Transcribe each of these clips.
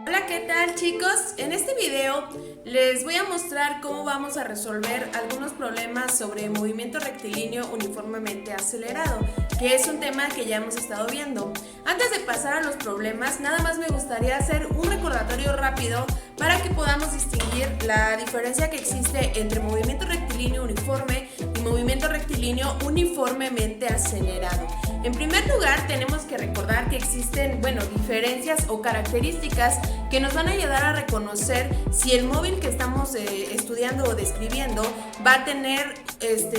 Hola, ¿qué tal, chicos? En este video les voy a mostrar cómo vamos a resolver algunos problemas sobre movimiento rectilíneo uniformemente acelerado, que es un tema que ya hemos estado viendo. Antes de pasar a los problemas, nada más me gustaría hacer un recordatorio rápido para que podamos distinguir la diferencia que existe entre movimiento rectilíneo uniforme y movimiento rectilíneo uniformemente acelerado. En primer lugar, tenemos que recordar que existen, diferencias o características que nos van a ayudar a reconocer si el móvil que estamos estudiando o describiendo va a tener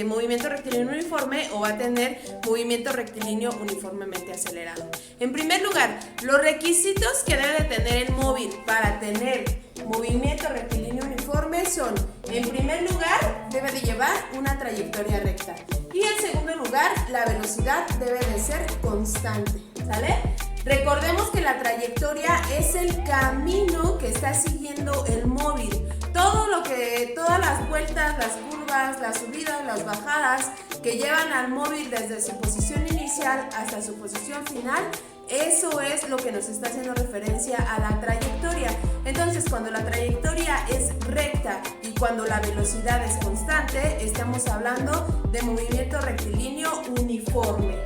movimiento rectilíneo uniforme o va a tener movimiento rectilíneo uniformemente acelerado. En primer lugar, los requisitos que debe tener el móvil para tener movimiento rectilíneo uniforme son: en primer lugar, debe de llevar una trayectoria recta, y en segundo lugar, la velocidad debe de ser constante, ¿sale? Recordemos que la trayectoria es el camino que está siguiendo el móvil. Todas las vueltas, las curvas, las subidas, las bajadas que llevan al móvil desde su posición inicial hasta su posición final, eso es lo que nos está haciendo referencia a la trayectoria. Entonces, cuando la trayectoria es recta y cuando la velocidad es constante, estamos hablando de movimiento rectilíneo uniforme.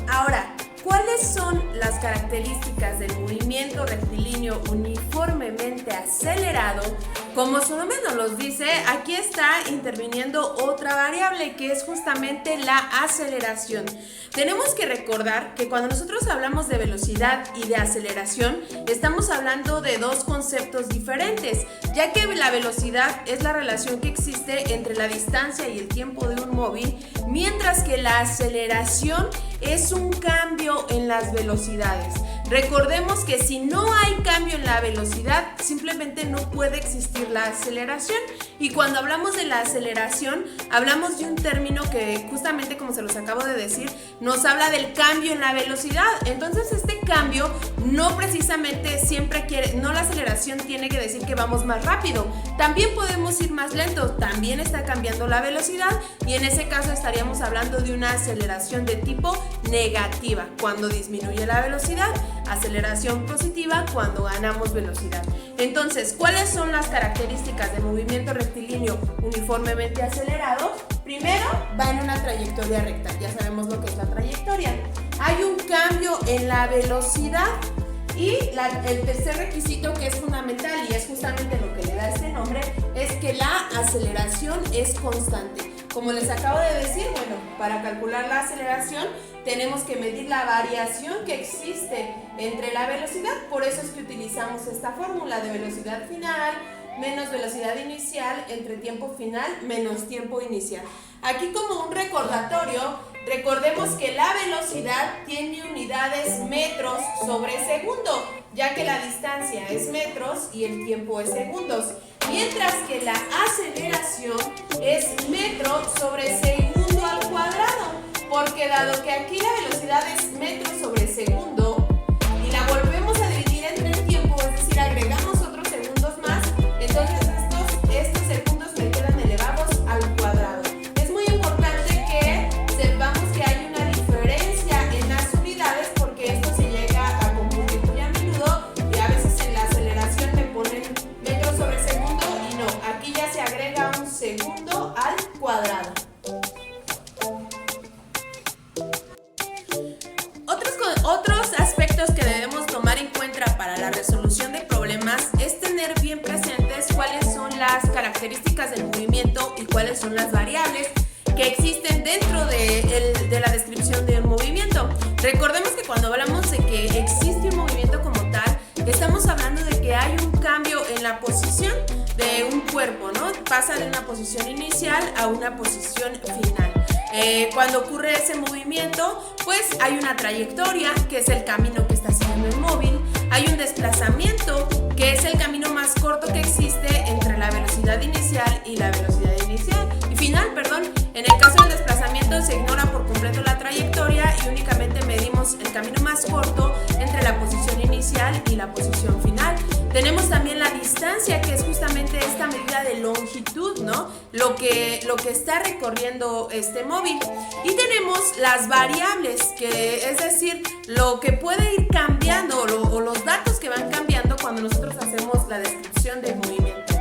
Ahora, ¿cuáles son las características del movimiento rectilíneo uniformemente acelerado? Como su nombre nos los dice, aquí está interviniendo otra variable que es justamente la aceleración. Tenemos que recordar que cuando nosotros hablamos de velocidad y de aceleración, estamos hablando de dos conceptos diferentes, ya que la velocidad es la relación que existe entre la distancia y el tiempo de un móvil, mientras que la aceleración es un cambio en las velocidades. Recordemos que si no hay cambio en la velocidad, simplemente no puede existir la aceleración. Y cuando hablamos de la aceleración, hablamos de un término que, justamente como se los acabo de decir, nos habla del cambio en la velocidad. Entonces, este cambio no precisamente no la aceleración tiene que decir que vamos más rápido. También podemos ir más lento, también está cambiando la velocidad, y en ese caso estaríamos hablando de una aceleración de tipo negativa cuando disminuye la velocidad, aceleración positiva cuando ganamos velocidad. Entonces, ¿cuáles son las características del movimiento rectilíneo uniformemente acelerado? Primero, va en una trayectoria recta. Ya sabemos lo que es la trayectoria. Hay un cambio en la velocidad y el tercer requisito, que es fundamental y es justamente lo que le da este nombre, es que la aceleración es constante. Como les acabo de decir, para calcular la aceleración tenemos que medir la variación que existe entre la velocidad. Por eso es que utilizamos esta fórmula de velocidad final menos velocidad inicial entre tiempo final menos tiempo inicial. Aquí, como un recordatorio, recordemos que la velocidad tiene unidades metros sobre segundo, ya que la distancia es metros y el tiempo es segundos, mientras que la aceleración es metro sobre segundo al cuadrado, porque dado que aquí la velocidad es metro sobre segundo y la volvemos a dividir entre el tiempo, es decir, agregamos otros segundos más, entonces estos segundos me quedan elevados al cuadrado. Es muy importante que sepamos que hay una diferencia en las unidades, porque esto se llega a confundir muy a menudo y a veces en la aceleración me ponen metros sobre segundo y no, aquí ya se agrega un segundo al cuadrado. Otros aspectos que debemos tomar en cuenta para la resolución de problemas es tener bien presentes cuáles son las características del movimiento y cuáles son las variables que existen dentro de la descripción de un movimiento. Recordemos que cuando hablamos de que existe un movimiento como tal, estamos hablando de que hay un cambio en la posición de un cuerpo, ¿no? Pasa de una posición inicial a una posición final. Cuando ocurre ese movimiento, pues hay una trayectoria, que es el camino que está siguiendo el móvil. Hay un desplazamiento, que es el camino más corto que existe entre la velocidad inicial y la velocidad final. En el caso del desplazamiento se ignora por completo la trayectoria y únicamente medimos el camino más corto entre la posición inicial y la posición final. Tenemos también la distancia, que es justamente esta medida de longitud, ¿no? Lo que está recorriendo este móvil. Y tenemos las variables, que es decir, lo que puede ir cambiando o los datos que van cambiando cuando nosotros hacemos la descripción del movimiento.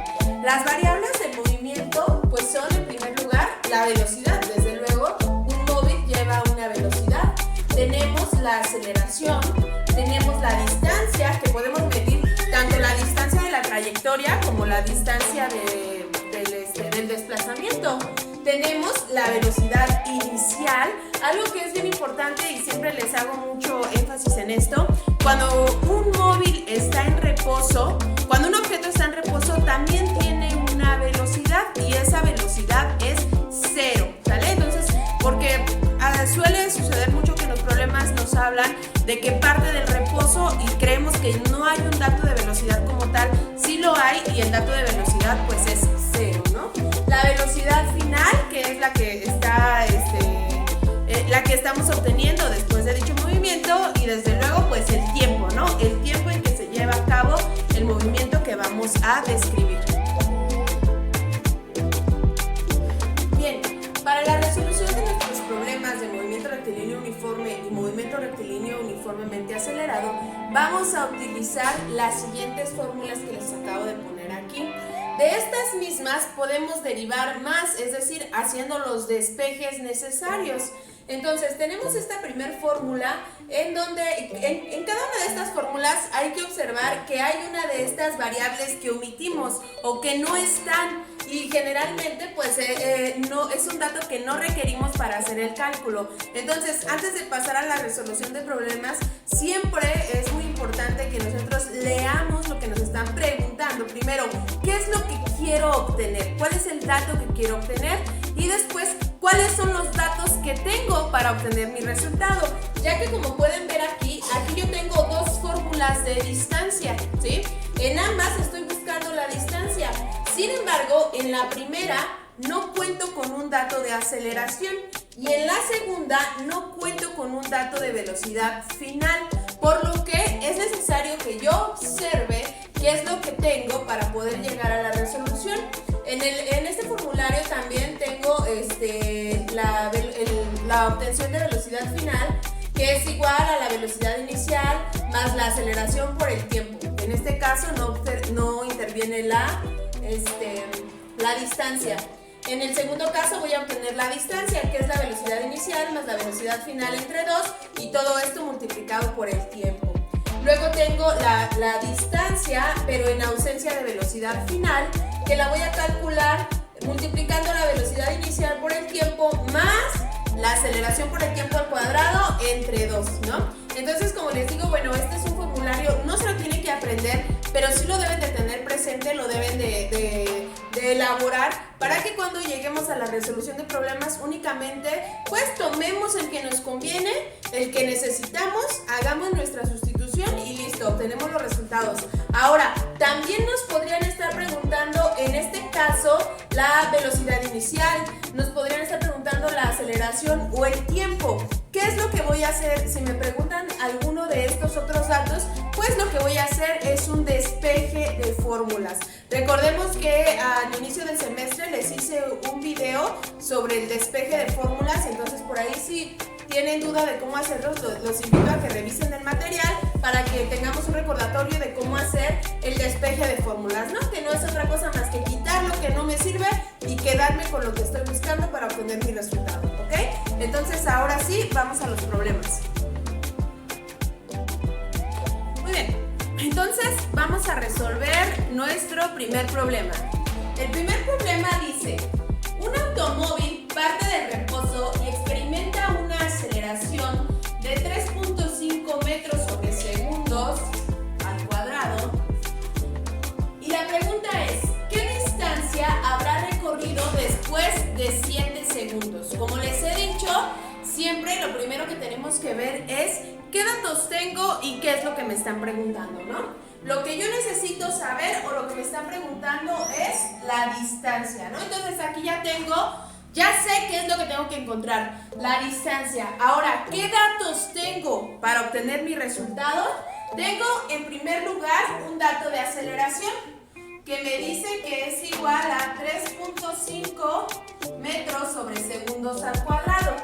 Las variables del movimiento pues son, en primer lugar, la velocidad. Desde luego, un móvil lleva una velocidad. Tenemos la aceleración, tenemos la distancia, que podemos medir tanto la distancia de la trayectoria como la distancia del desplazamiento. Tenemos la velocidad inicial, algo que es bien importante y siempre les hago mucho énfasis en esto. Cuando un móvil está en reposo, cuando un objeto está en reposo, también tiene una velocidad y esa velocidad es cero, ¿sale? Entonces, porque suele suceder mucho que en los problemas nos hablan de que parte del reposo y creemos que no hay un dato de velocidad como tal. Sí lo hay y el dato de velocidad pues es cero, ¿no? La velocidad final, que es la que estamos obteniendo después de dicho movimiento, y desde luego pues el tiempo, ¿no? El tiempo en que se lleva a cabo el movimiento que vamos a describir. Bien, para la resolución de nuestros problemas de movimiento rectilíneo uniforme y movimiento rectilíneo uniformemente acelerado, vamos a utilizar las siguientes fórmulas que les acabo de poner aquí. De estas mismas podemos derivar más, es decir, haciendo los despejes necesarios. Entonces, tenemos esta primer fórmula en donde en cada una de estas fórmulas hay que observar que hay una de estas variables que omitimos o que no están, y generalmente pues no, es un dato que no requerimos para hacer el cálculo. Entonces, antes de pasar a la resolución de problemas, siempre es muy importante que nosotros leamos lo que nos están preguntando. Primero, ¿qué es lo que quiero obtener? ¿Cuál es el dato que quiero obtener? Y después, ¿cuáles son los datos que tengo para obtener mi resultado? Ya que, como pueden ver aquí yo tengo dos fórmulas de distancia, ¿sí? En ambas estoy buscando la distancia. Sin embargo, en la primera no cuento con un dato de aceleración y en la segunda no cuento con un dato de velocidad final, por lo que es necesario que yo observe qué es lo que tengo para poder llegar a la resolución. En este formulario también tengo la obtención de velocidad final, que es igual a la velocidad inicial más la aceleración por el tiempo. En este caso no interviene la distancia. En el segundo caso voy a obtener la distancia, que es la velocidad inicial más la velocidad final entre 2, y todo esto multiplicado por el tiempo. Luego tengo la distancia, pero en ausencia de velocidad final, que la voy a calcular multiplicando la velocidad inicial por el tiempo más la aceleración por el tiempo al cuadrado entre 2, ¿no? Entonces, como les digo, bueno, este es un formulario, no se lo tienen que aprender, pero sí lo deben de tener presente, lo deben de elaborar, para que cuando lleguemos a la resolución de problemas únicamente pues tomemos el que nos conviene, el que necesitamos, hagamos nuestra sustitución y listo, obtenemos los resultados. Ahora, también nos podrían estar preguntando en este caso la velocidad inicial, nos podrían estar preguntando la aceleración o el tiempo. ¿Qué es lo que voy a hacer? Si me preguntan alguno de estos otros datos, pues lo que voy a hacer es un despeje de fórmulas. Recordemos que al inicio del semestre les hice un video sobre el despeje de fórmulas, entonces por ahí si tienen duda de cómo hacerlos, los invito a que revisen el material para que tengamos un recordatorio de cómo hacer el despeje de fórmulas, ¿no? Que no es otra cosa más que quitar lo que no me sirve y quedarme con lo que estoy buscando para obtener mi resultado, ¿ok? Entonces ahora sí, vamos a los problemas. Muy bien, entonces vamos a resolver nuestro primer problema. El primer problema dice: un automóvil parte del reposo y experimenta una aceleración de 3.5 metros sobre segundos al cuadrado. Y la pregunta es: ¿qué distancia habrá recorrido después de 7 segundos? Como les he dicho, siempre lo primero que tenemos que ver es qué datos tengo y qué es lo que me están preguntando, ¿no? Lo que yo necesito saber o lo que me están preguntando es la distancia, ¿no? Entonces aquí ya sé qué es lo que tengo que encontrar, la distancia. Ahora, ¿qué datos tengo para obtener mi resultado? Tengo en primer lugar un dato de aceleración que me dice que es igual a 3.5 metros sobre segundos al cuadrado.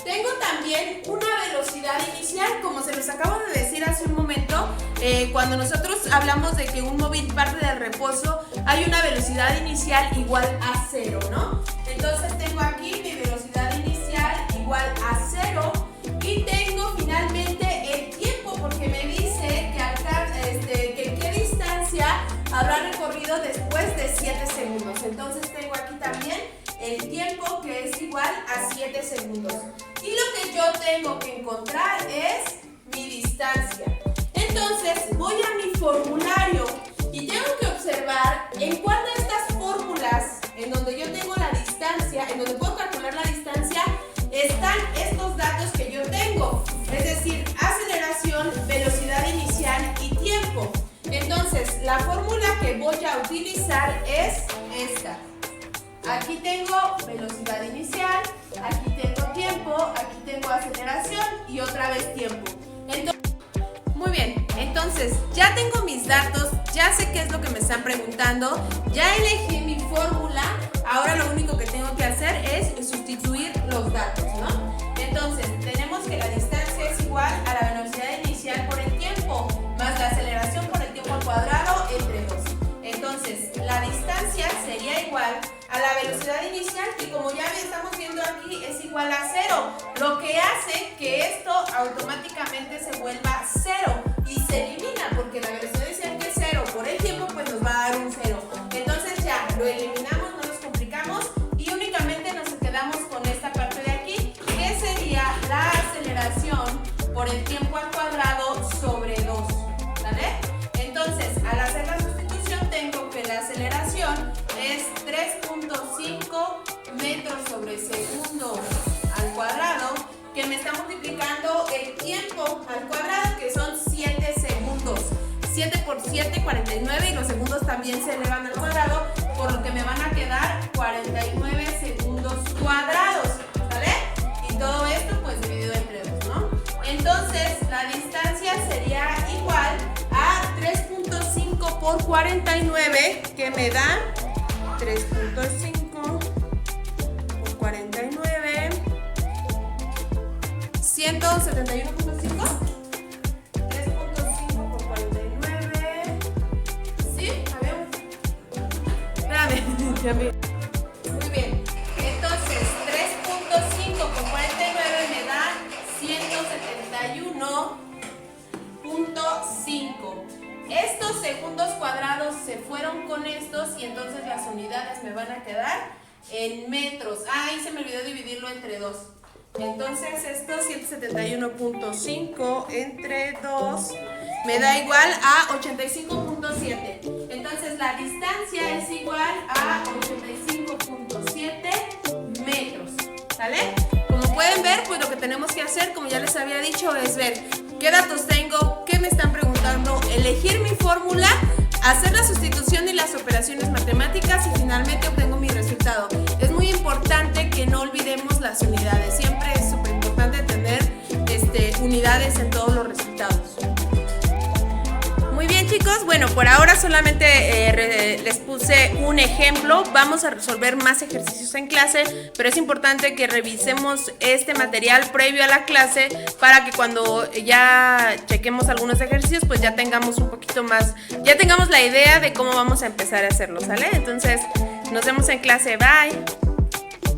Tengo también una velocidad inicial, como se los acabo de decir hace un momento, cuando nosotros hablamos de que un móvil parte del reposo, hay una velocidad inicial igual a 0, ¿no? Entonces tengo aquí mi velocidad inicial igual a 0 y tengo finalmente el tiempo, porque me dice que qué distancia habrá recorrido después de 7 segundos. Entonces tengo aquí también el tiempo, que es igual a 7 segundos. Y lo que yo tengo que encontrar es mi distancia. Entonces voy a mi formulario y tengo que observar en cuál de estas fórmulas en donde yo tengo la distancia, en donde puedo calcular la distancia, están estos datos que yo tengo. Es decir, aceleración, velocidad inicial y tiempo. Entonces, la fórmula que voy a utilizar es esta. Aquí tengo velocidad inicial, aquí tengo tiempo, aquí tengo aceleración y otra vez tiempo. Muy bien, entonces ya tengo mis datos, ya sé qué es lo que me están preguntando, ya elegí mi fórmula, ahora lo único que tengo que hacer es sustituir los datos, ¿no? Entonces, tenemos que la distancia es igual a la velocidad inicial por el tiempo, más la aceleración por el tiempo al cuadrado entre 2. Entonces, la distancia sería igual a la velocidad inicial, que como ya estamos viendo aquí es igual a 0, lo que hace que esto automáticamente se vuelva 0 y se elimina, porque la velocidad inicial, que es 0 por el tiempo, pues nos va a dar un 0. Entonces ya lo eliminamos, no nos complicamos y únicamente nos quedamos con esta parte de aquí, que sería la aceleración por el tiempo al cuadrado sobre 2, ¿vale? Entonces, al hacer la sustitución tengo que la aceleración es 3.5 metros sobre segundo al cuadrado, que me está multiplicando el tiempo al cuadrado, que son 7 segundos. 7 por 7, 49, y los segundos también se elevan al cuadrado, por lo que me van a quedar 49 segundos cuadrados, ¿vale? Y todo esto pues dividido entre 2, ¿no? Entonces la distancia sería igual a 3.5 por 49, que me da 3.5 por 49, 171.5. 3.5 por 49. ¿Sí? A ver. Espérame, ya me... Muy bien. Entonces, 3.5 por 49 me da 171.5. Estos segundos cuadrados se fueron con estos y entonces las unidades me van a quedar en metros. Ahí se me olvidó dividirlo entre 2. Entonces esto 171.5 entre 2 me da igual a 85.7. Entonces la distancia es igual a 85.7 metros. ¿Sale? Como pueden ver, pues lo que tenemos que hacer, como ya les había dicho, es ver qué datos tengo, qué me están preguntando, elegir mi fórmula, hacer la sustitución y las operaciones matemáticas y finalmente obtengo mi resultado. Es muy importante que no olvidemos las unidades. Siempre es súper importante tener unidades en todos los resultados. Muy bien, chicos, bueno, por ahora solamente les puse un ejemplo. Vamos a resolver más ejercicios en clase, pero es importante que revisemos este material previo a la clase para que cuando ya chequemos algunos ejercicios, pues ya tengamos un poquito más, ya tengamos la idea de cómo vamos a empezar a hacerlo, ¿sale? Entonces, nos vemos en clase, bye.